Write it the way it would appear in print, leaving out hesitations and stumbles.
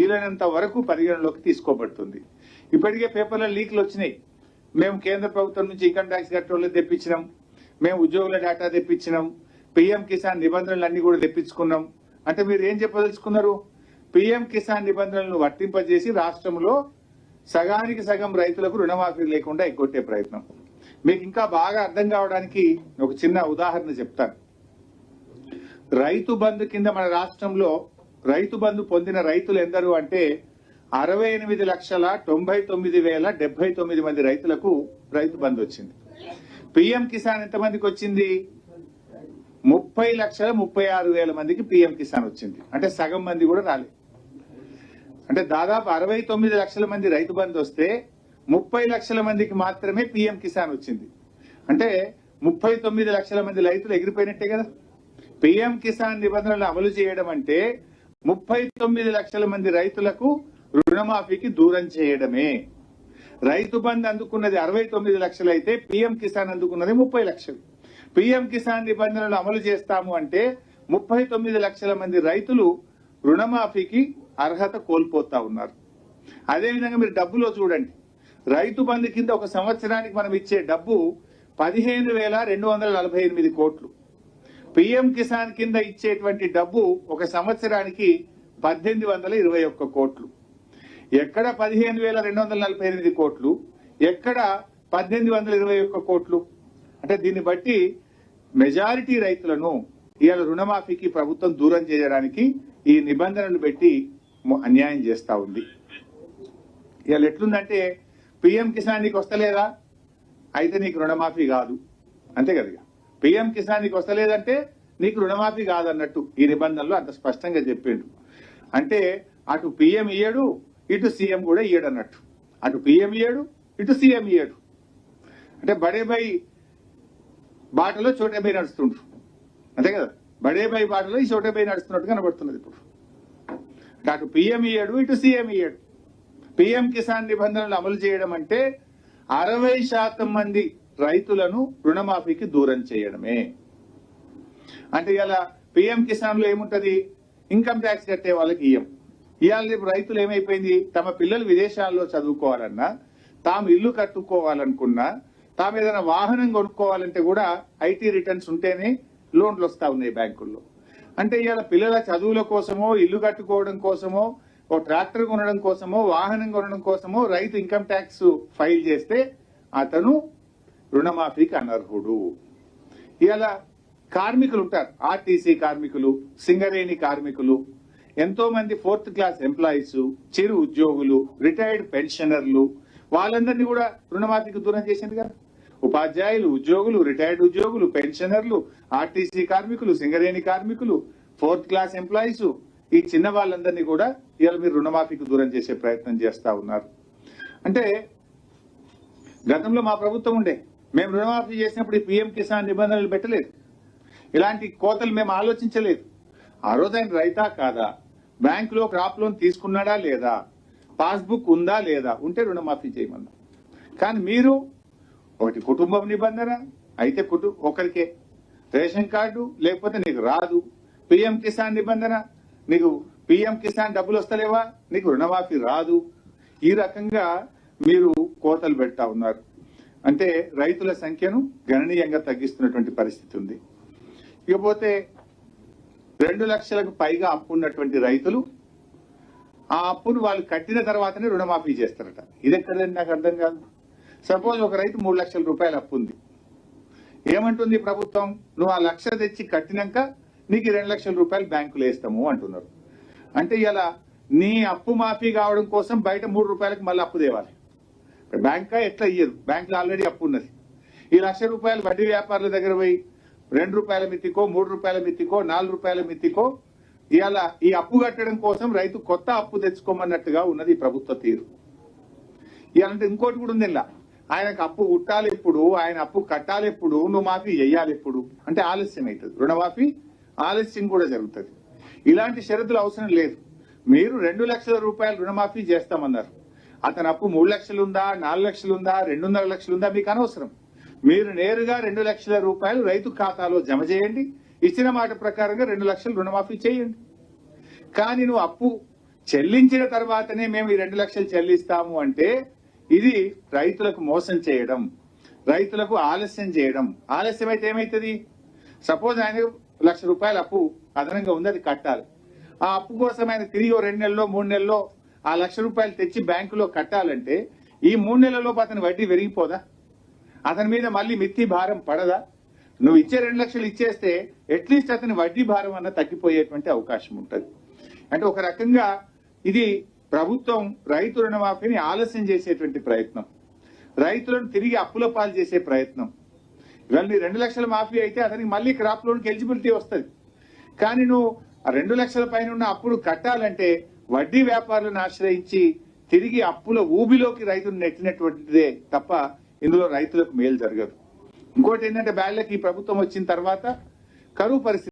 వీలైనంత వరకు పరిగణలోకి తీసుకోబడుతుంది. ఇప్పటికే పేపర్ల లీక్లు వచ్చినాయి. మేము కేంద్ర ప్రభుత్వం నుంచి ఇన్కమ్ ట్యాక్స్ కట్టేవాళ్ళు తెప్పించినాం, మేము ఉద్యోగుల డేటా తెప్పించినాం, పిఎం కిసాన్ నిబంధనలు అన్ని కూడా తెప్పించుకున్నాం. అంటే మీరు ఏం చెప్పదలుచుకున్నారు? పిఎం కిసాన్ నిబంధనలను వర్తింపజేసి రాష్ట్రంలో సగానికి సగం రైతులకు రుణమాఫీ లేకుండా ఎగ్గొట్టే ప్రయత్నం. మీకు ఇంకా బాగా అర్థం కావడానికి ఒక చిన్న ఉదాహరణ చెప్తాను. రైతు బంధు కింద మన రాష్ట్రంలో రైతు బంధు పొందిన రైతులు ఎందరు అంటే 68,99,079 మంది రైతులకు రైతు బంధు వచ్చింది. పిఎం కిసాన్ ఎంతమందికి వచ్చింది? 30,36,000 మందికి పిఎం కిసాన్ వచ్చింది. అంటే సగం మంది కూడా రాలేదు. అంటే దాదాపు 69 లక్షల మంది రైతు బంధు వస్తే 30 లక్షల మందికి మాత్రమే పిఎం కిసాన్ వచ్చింది. అంటే 39 లక్షల మంది రైతులు ఎగిరిపోయినట్టే కదా. పిఎం కిసాన్ నిబంధనలు అమలు చేయడం అంటే 39 లక్షల మంది రైతులకు రుణమాఫీకి దూరం చేయడమే. రైతు బంధు అందుకున్నది 69 లక్షలు అయితే పిఎం కిసాన్ అందుకున్నది 30 లక్షలు. పిఎం కిసాన్ నిబంధనలు అమలు చేస్తాము అంటే 39 లక్షల మంది రైతులు రుణమాఫీకి అర్హత కోల్పోతా ఉన్నారు. అదేవిధంగా మీరు డబ్బులో చూడండి. రైతు బంధు కింద ఒక సంవత్సరానికి మనం ఇచ్చే డబ్బు 15,248 కోట్లు. పిఎం కిసాన్ కింద ఇచ్చేటువంటి డబ్బు ఒక సంవత్సరానికి 1,821 కోట్లు. ఎక్కడ 15,248 కోట్లు, ఎక్కడ 1,821 కోట్లు? అంటే దీన్ని బట్టి మెజారిటీ రైతులను ఇవాళ రుణమాఫీకి ప్రభుత్వం దూరం చేయడానికి ఈ నిబంధనలు పెట్టి అన్యాయం చేస్తా ఉంది. ఇవాళ ఎట్లుందంటే పిఎం కిసాన్ నీకు వస్తలేదా అయితే నీకు రుణమాఫీ కాదు, అంతే కదా. పిఎం కిసాన్ నీకు వస్తలేదంటే నీకు రుణమాఫీ కాదన్నట్టు ఈ నిబంధనలు అంత స్పష్టంగా చెప్పిండు. అంటే అటు పిఎం ఇయ్యడు, ఇటు సీఎం కూడా ఇయ్యడు అన్నట్టు. అటు పిఎం ఇయ్యడు, ఇటు సీఎం ఇయ్యడు. అంటే బడేబాయి బాటలో చోటేబాయి నడుస్తుండ్రు, అంతే కదా. బడేబాయి బాటలో ఈ చోటేబాయి నడుస్తున్నట్టు కనబడుతున్నది ఇప్పుడు. అటు పిఎం ఇయ్యడు, ఇటు సీఎం ఇయ్యడు. పిఎం కిసాన్ నిబంధనలు అమలు చేయడం అంటే 60% మంది రైతులను రుణమాఫీకి దూరం చేయడమే. అంటే ఇలా పిఎం కిసాన్ లో ఏముంటది? ఇన్కమ్ ట్యాక్స్ కట్టే వాళ్ళకి ఇవాళ రేపు రైతులు ఏమైపోయింది? తమ పిల్లలు విదేశాల్లో చదువుకోవాలన్నా, తాము ఇల్లు కట్టుకోవాలనుకున్నా, తాము ఏదైనా వాహనం కొనుక్కోవాలంటే కూడా ఐటీ రిటర్న్స్ ఉంటేనే లోన్లు వస్తా ఉన్నాయి బ్యాంకుల్లో. అంటే ఇవాళ పిల్లల చదువుల కోసమో, ఇల్లు కట్టుకోవడం కోసమో, ఓ ట్రాక్టర్ కొనడం కోసమో, వాహనం కొనడం కోసమో రైతు ఇన్కమ్ ట్యాక్స్ ఫైల్ చేస్తే అతను రుణమాఫీకి అనర్హుడు. ఇవాళ కార్మికులు ఉంటారు, ఆర్టీసీ కార్మికులు, సింగరేణి కార్మికులు, ఎంతో మంది 4th క్లాస్ ఎంప్లాయీస్, చిరు ఉద్యోగులు, రిటైర్డ్ పెన్షనర్లు, వాళ్ళందరినీ కూడా రుణమాఫీకి దూరం చేసింది కదా. ఉపాధ్యాయులు, ఉద్యోగులు, రిటైర్డ్ ఉద్యోగులు, పెన్షనర్లు, ఆర్టీసీ కార్మికులు, సింగరేణి కార్మికులు, 4th క్లాస్ ఎంప్లాయీస్, ఈ చిన్న వాళ్ళందరినీ కూడా ఇవాళ మీరు రుణమాఫీకి దూరం చేసే ప్రయత్నం చేస్తా ఉన్నారు. అంటే గతంలో మా ప్రభుత్వం ఉండే, మేము రుణమాఫీ చేసినప్పుడు ఈ పిఎం కిసాన్ నిబంధనలు పెట్టలేదు, ఇలాంటి కోతలు మేము ఆలోచించలేదు. ఆ రోజు ఆయన రైతా కాదా, బ్యాంకులో క్రాప్ లోన్ తీసుకున్నాడా లేదా, పాస్బుక్ ఉందా లేదా, ఉంటే రుణమాఫీ చేయమన్నా. కానీ మీరు ఒకటి కుటుంబం నిబంధన అయితే ఒకరికే రేషన్ కార్డు లేకపోతే నీకు రాదు, పిఎం కిసాన్ నిబంధన నీకు పిఎం కిసాన్ డబ్బులు వస్తలేవా, నీకు రుణమాఫీ రాదు. ఈ రకంగా మీరు కోతలు పెడతా ఉన్నారు. అంటే రైతుల సంఖ్యను గణనీయంగా తగ్గిస్తున్నటువంటి పరిస్థితి ఉంది. ఇకపోతే 2 లక్షలకు పైగా అప్పు ఉన్నటువంటి రైతులు ఆ అప్పును వాళ్ళు కట్టిన తర్వాతనే రుణమాఫీ చేస్తారట. ఇది ఎక్కడని నాకు అర్థం కాదు. సపోజ్ ఒక రైతు 3 లక్షల రూపాయల అప్పు ఉంది, ఏమంటుంది ప్రభుత్వం? నువ్వు ఆ 1 లక్ష తెచ్చి కట్టినాక నీకు 2 లక్షల రూపాయలు బ్యాంకులు వేస్తాము అంటున్నారు. అంటే ఇలా నీ అప్పు మాఫీ కావడం కోసం బయట 3 రూపాయలకు మళ్ళీ అప్పు తేవాలి. బ్యాంకా ఎట్లా ఇయ్యదు, బ్యాంకులో ఆల్రెడీ అప్పు ఉన్నది. ఈ 1 లక్ష రూపాయలు వడ్డీ వ్యాపారుల దగ్గర పోయి 2 రూపాయల మిత్తికో, 3 రూపాయల మిత్తికో, 4 రూపాయల మిత్తికో ఇవాళ ఈ అప్పు కట్టడం కోసం రైతు కొత్త అప్పు తెచ్చుకోమన్నట్టుగా ఉన్నది ఈ ప్రభుత్వ తీరు. ఇవాళ ఇంకోటి కూడా ఉంది, ఇలా ఆయనకు అప్పు ఉట్టాలి ఎప్పుడు, ఆయన అప్పు కట్టాలి ఎప్పుడు, నువ్వు మాఫీ చెయ్యాలి ఎప్పుడు అంటే ఆలస్యం అవుతుంది. రుణమాఫీ ఆలస్యం కూడా జరుగుతుంది. ఇలాంటి షరతులు అవసరం లేదు. మీరు 2 లక్షల రూపాయలు రుణమాఫీ చేస్తామన్నారు. అతని అప్పు 3 లక్షలు ఉందా, 4 లక్షలు ఉందా, 2.5 లక్షలు ఉందా మీకు అనవసరం. మీరు నేరుగా 2 లక్షల రూపాయలు రైతు ఖాతాలో జమ చేయండి, ఇచ్చిన మాట ప్రకారంగా 2 లక్షలు రుణమాఫీ చేయండి. కానీ నువ్వు అప్పు చెల్లించిన తర్వాతనే మేము ఈ 2 లక్షలు చెల్లిస్తాము అంటే ఇది రైతులకు మోసం చేయడం, రైతులకు ఆలస్యం చేయడం. ఆలస్యం అయితే ఏమైతుంది? సపోజ్ ఆయన ₹1,00,000 అప్పు అదనంగా ఉంది, అది కట్టాలి. ఆ అప్పు కోసం ఆయన తిరిగి 2 నెలల్లో 3 నెలల్లో ఆ ₹1,00,000 తెచ్చి బ్యాంకులో కట్టాలంటే ఈ 3 నెలల్లోపు అతని వడ్డీ పెరిగిపోదా? అతని మీద మళ్ళీ మిత్తి భారం పడదా? నువ్వు ఇచ్చే 2 లక్షలు ఇచ్చేస్తే అట్లీస్ట్ అతని వడ్డీ భారం అన్న తగ్గిపోయేటువంటి అవకాశం ఉంటుంది. అంటే ఒక రకంగా ఇది ప్రభుత్వం రైతు రుణమాఫీని ఆలస్యం చేసేటువంటి ప్రయత్నం, రైతులను తిరిగి అప్పుల పాలు చేసే ప్రయత్నం. ఇవాళ నీ 2 లక్షల మాఫీ అయితే అతనికి మళ్ళీ క్రాప్ లోన్కి ఎలిజిబిలిటీ వస్తుంది. కానీ నువ్వు ఆ 2 లక్షల పైన ఉన్న అప్పుడు కట్టాలంటే వడ్డీ వ్యాపారులను ఆశ్రయించి తిరిగి అప్పుల ఊబిలోకి రైతును నెట్టినటువంటిదే తప్ప ఇందులో రైతులకు మేలు జరగదు. ఇంకోటి ఏంటంటే బ్యాళ్ళకి ఈ ప్రభుత్వం వచ్చిన తర్వాత కరువు పరిస్థితి